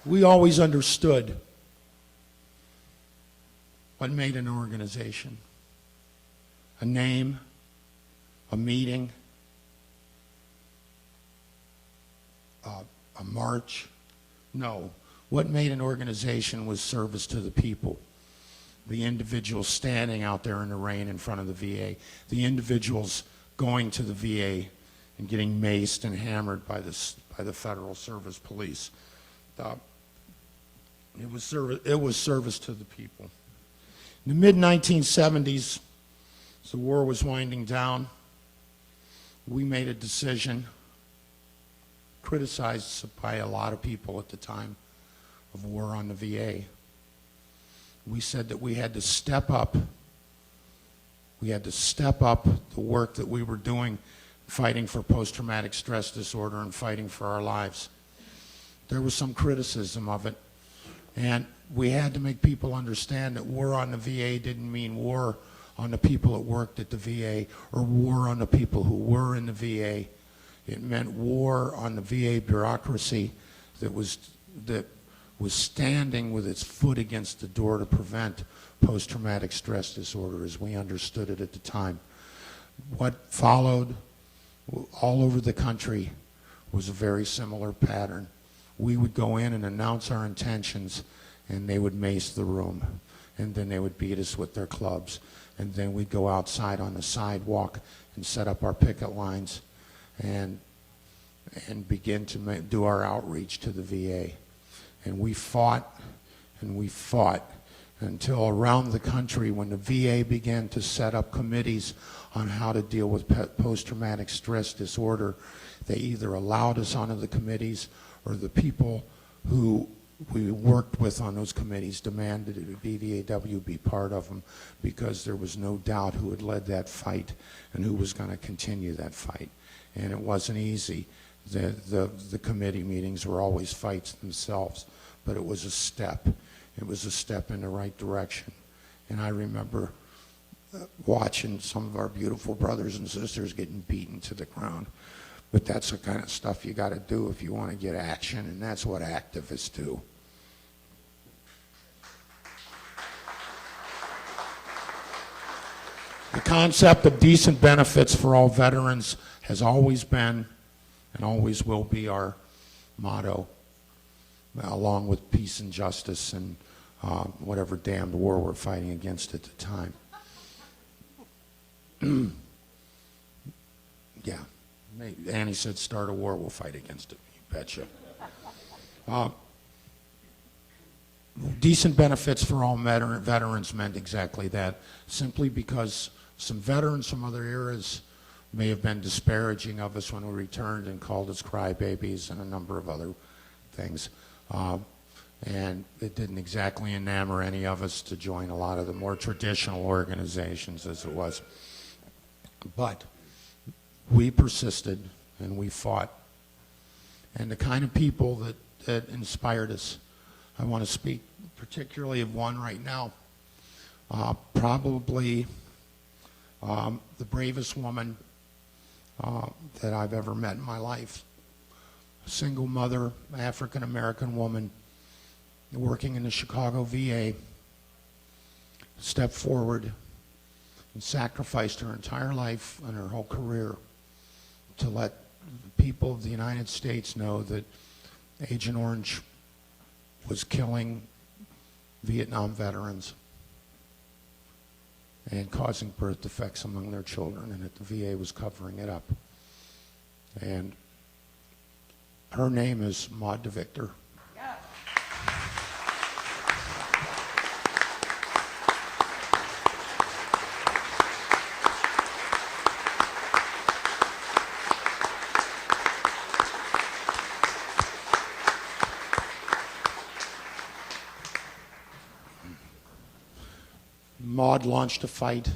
We always understood what made an organization. A name, a meeting, a march. No, what made an organization was service to the people. The individuals standing out there in the rain in front of the VA, the individuals going to the VA and getting maced and hammered by the Federal Service Police. It was service to the people. In the mid-1970s, as the war was winding down, we made a decision, criticized by a lot of people at the time, of war on the VA. We said that we had to step up. We had to step up the work that we were doing, fighting for post-traumatic stress disorder and fighting for our lives. There was some criticism of it, and we had to make people understand that war on the VA didn't mean war on the people that worked at the VA or war on the people who were in the VA. It meant war on the VA bureaucracy that was standing with its foot against the door to prevent post-traumatic stress disorder as we understood it at the time. What followed all over the country was a very similar pattern. We would go in and announce our intentions, and they would mace the room, and then they would beat us with their clubs, and then we'd go outside on the sidewalk and set up our picket lines and begin to do our outreach to the VA. And we fought and we fought until around the country, when the VA began to set up committees on how to deal with post-traumatic stress disorder, they either allowed us onto the committees, or the people who we worked with on those committees demanded that VVAW be part of them, because there was no doubt who had led that fight and who was going to continue that fight. And it wasn't easy. The committee meetings were always fights themselves, but it was a step. It was a step in the right direction. And I remember watching some of our beautiful brothers and sisters getting beaten to the ground. But that's the kind of stuff you got to do if you want to get action, and that's what activists do. The concept of decent benefits for all veterans has always been and always will be our motto, along with peace and justice and whatever damned war we're fighting against at the time. Yeah. Annie said, start a war, we'll fight against it. You betcha. Decent benefits for all veterans meant exactly that, simply because some veterans from other eras may have been disparaging of us when we returned and called us crybabies and a number of other things. And it didn't exactly enamor any of us to join a lot of the more traditional organizations as it was. But we persisted and we fought. And the kind of people that inspired us, I want to speak particularly of one right now. Probably the bravest woman that I've ever met in my life. A single mother, African-American woman, working in the Chicago VA, stepped forward and sacrificed her entire life and her whole career to let the people of the United States know that Agent Orange was killing Vietnam veterans and causing birth defects among their children, and that the VA was covering it up. And her name is Maud DeVictor. Yeah. Maud launched a fight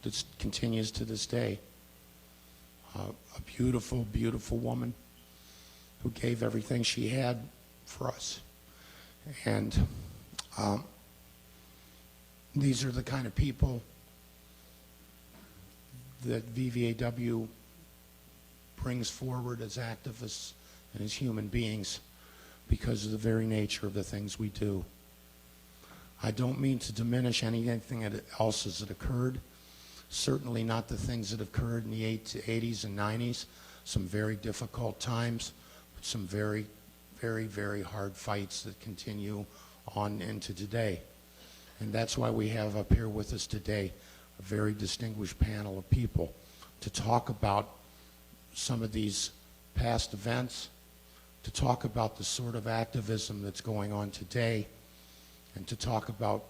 that continues to this day. A beautiful, beautiful woman who gave everything she had for us. And these are the kind of people that VVAW brings forward as activists and as human beings because of the very nature of the things we do. I don't mean to diminish anything else that occurred, certainly not the things that occurred in the 80s and 90s, some very difficult times, but some very, very, very hard fights that continue on into today. And that's why we have up here with us today a very distinguished panel of people to talk about some of these past events, to talk about the sort of activism that's going on today, and to talk about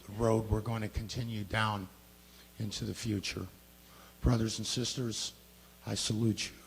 the road we're going to continue down into the future. Brothers and sisters, I salute you.